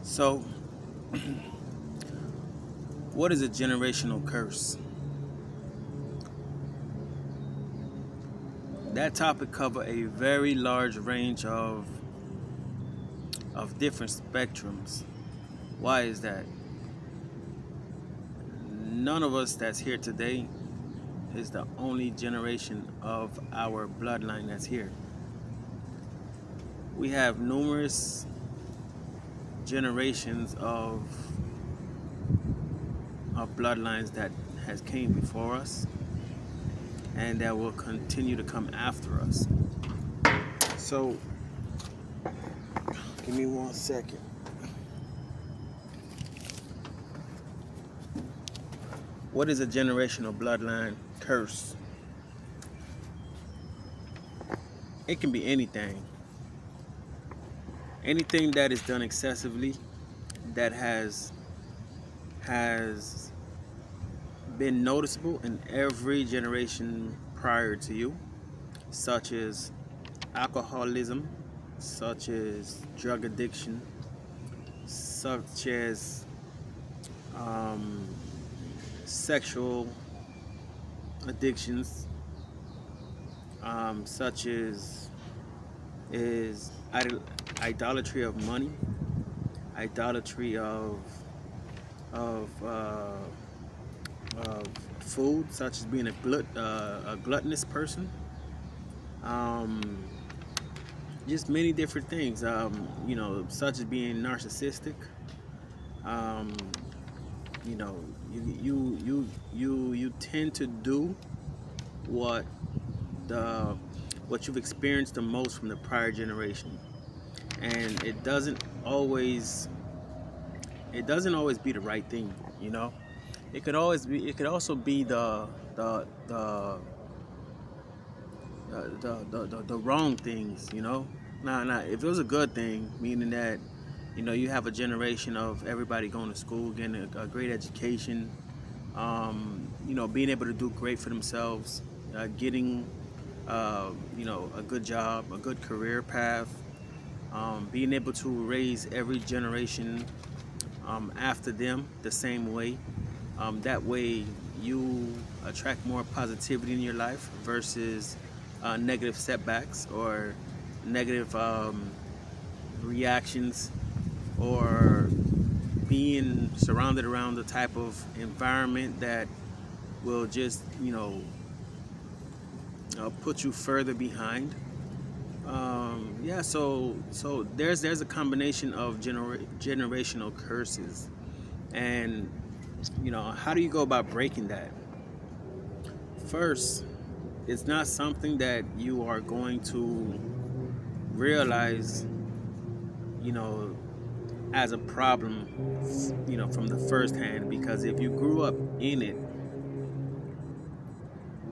So, what is a generational curse? That topic cover a very large range of different spectrums. Why is that? None of us that's here today is the only generation of our bloodline that's here. We have numerous generations of bloodlines that has came before us and that will continue to come after us. So, give me 1 second. What is a generational bloodline curse? It can be anything. Anything that is done excessively that has been noticeable in every generation prior to you, such as alcoholism, such as drug addiction, such as um, sexual addictions, such as is idolatry of money, idolatry of, uh, of food, such as being a gluttonous person. Um, just many different things. Such as being narcissistic. Um, you know, you tend to do what the what you've experienced the most from the prior generation, and it doesn't always be the right thing. It could also be the wrong things. Now if it was a good thing, meaning that you have a generation of everybody going to school, getting a great education, being able to do great for themselves, getting a good job, a good career path, being able to raise every generation after them the same way. That way, you attract more positivity in your life versus negative setbacks or negative reactions, or being surrounded around the type of environment that will just put you further behind. Yeah, so there's a combination of generational curses, and how do you go about breaking that? First, it's not something that you are going to realize, you know, as a problem, from the first hand, because if you grew up in it,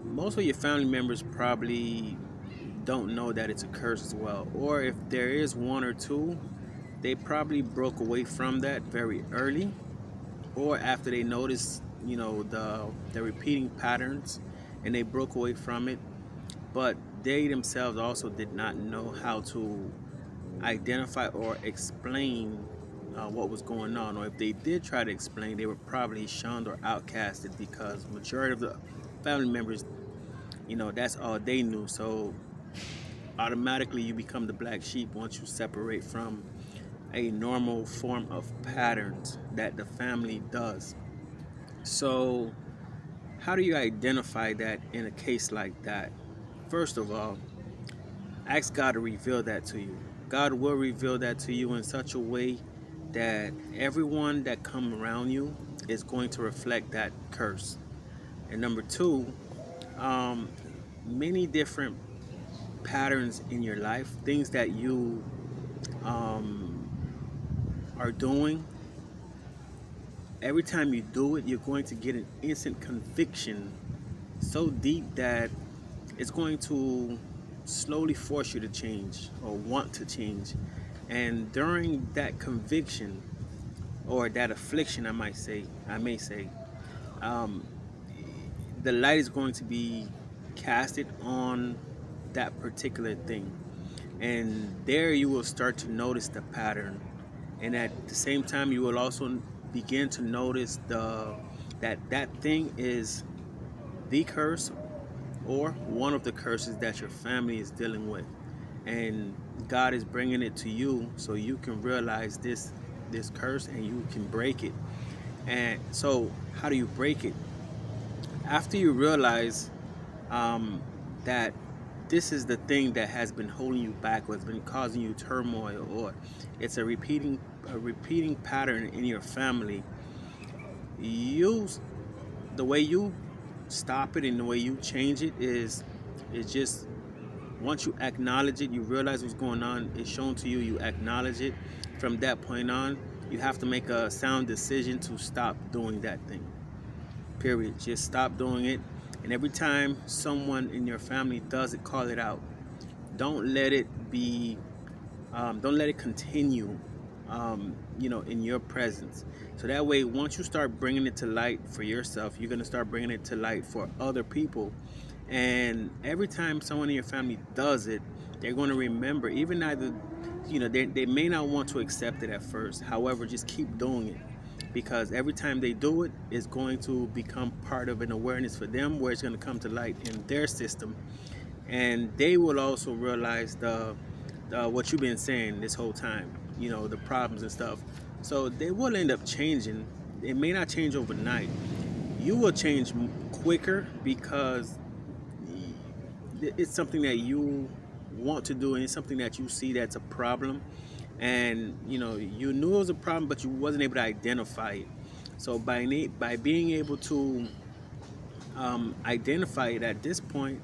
most of your family members probably don't know that it's a curse as well. Or if there is one or two, they probably broke away from that very early, or after they noticed, the repeating patterns, and they broke away from it. But they themselves also did not know how to identify or explain what was going on. Or if they did try to explain, they were probably shunned or outcasted because majority of the family members, that's all they knew. So automatically you become the black sheep once you separate from a normal form of patterns that the family does. So how do you identify that in a case like that? First of all, ask God to reveal that to you. God will reveal that to you in such a way that everyone that come around you is going to reflect that curse. And number two, um, many different patterns in your life, things that you um, are doing. Every time you do it, you're going to get an instant conviction so deep that it's going to slowly force you to change or want to change. And during that conviction or that affliction, I may say, um, the light is going to be casted on that particular thing. And there you will start to notice the pattern. and at the same time you will also begin to notice that thing is the curse or one of the curses that your family is dealing with, and God is bringing it to you so you can realize this curse and you can break it. And so how do you break it? After you realize um, that this is the thing that has been holding you back, or has been causing you turmoil, or it's a repeating pattern in your family. You The way you stop it and the way you change it is just once you acknowledge it, you realize what's going on, it's shown to you, you acknowledge it. From that point on, you have to make a sound decision to stop doing that thing. Period. Just stop doing it. And every time someone in your family does it, call it out. Don't let it be. Don't let it continue. In your presence. So that way, once you start bringing it to light for yourself, you're gonna start bringing it to light for other people. And every time someone in your family does it, they're going to remember. Even either, they may not want to accept it at first. However, just keep doing it, because every time they do it, it's going to become part of an awareness for them, where it's going to come to light in their system, and they will also realize the what you've been saying this whole time. The problems and stuff. So they will end up changing. It may not change overnight. You will change quicker because it's something that you want to do, and it's something that you see that's a problem, and you knew it was a problem, but you wasn't able to identify it. So by being able to identify it at this point,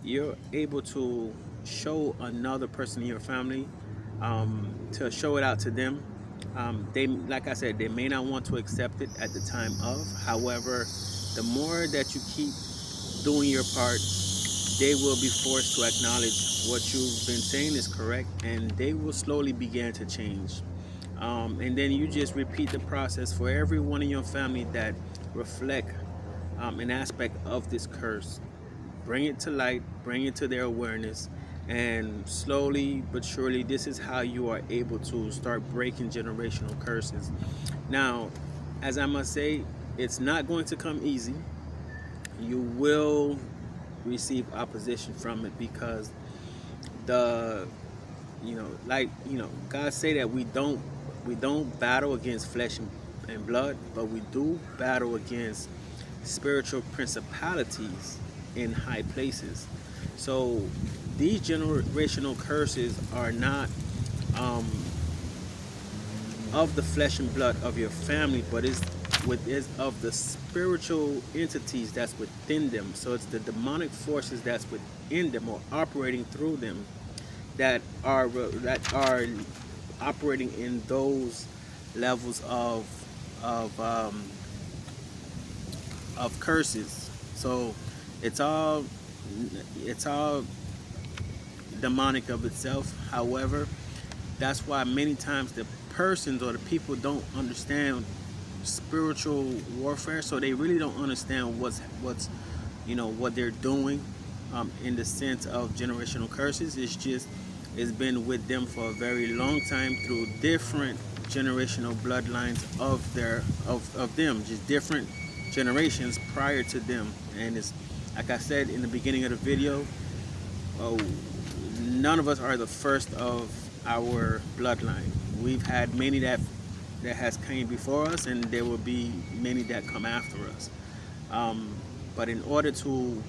you're able to show another person in your family, to show it out to them. They, like I said, they may not want to accept it at the time of. However, the more that you keep doing your part, they will be forced to acknowledge what you've been saying is correct, and they will slowly begin to change. And then you just repeat the process for everyone in your family that reflect an aspect of this curse. Bring it to light, bring it to their awareness, and slowly but surely, this is how you are able to start breaking generational curses. Now, as I must say, it's not going to come easy. You will receive opposition from it, because the God say that we don't battle against flesh and blood, but we do battle against spiritual principalities in high places. So these generational curses are not um, of the flesh and blood of your family, but is of the spiritual entities that's within them. So it's the demonic forces that's within them or operating through them, that are operating in those levels of um, of curses. So it's all it's all demonic of itself. However, that's why many times the persons or the people don't understand spiritual warfare, so they really don't understand what they're doing, in the sense of generational curses. It's been with them for a very long time through different generational bloodlines of them, just different generations prior to them. And it's like I said in the beginning of the video, oh, none of us are the first of our bloodline. We've had many that has came before us, and there will be many that come after us. Um, but in order to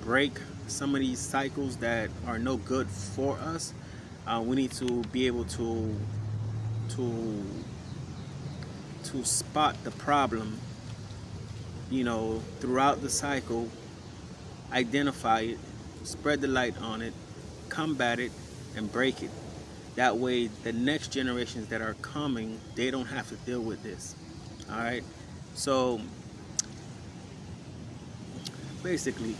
break some of these cycles that are no good for us, we need to be able to spot the problem, throughout the cycle, identify it, spread the light on it, combat it, and break it. That way, the next generations that are coming, they don't have to deal with this. All right. So basically,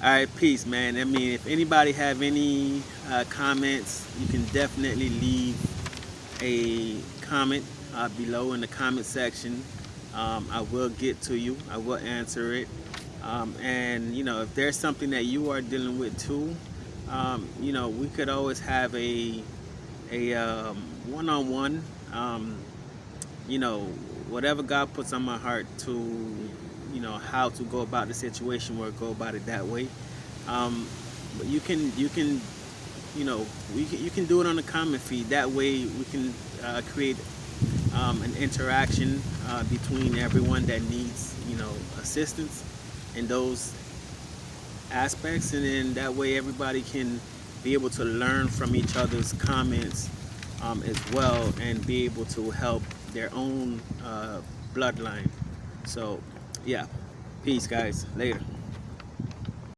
all right, peace, man. I mean, if anybody have any comments, you can definitely leave a comment below in the comment section. I will get to you. I will answer it. And if there's something that you are dealing with too, we could always have a one-on-one. You know, whatever God puts on my heart to, how to go about the situation, or go about it that way. But you can you can do it on the comment feed. That way we can create an interaction between everyone that needs assistance in those aspects, and then that way everybody can be able to learn from each other's comments as well, and be able to help their own bloodline. So yeah, peace guys, later.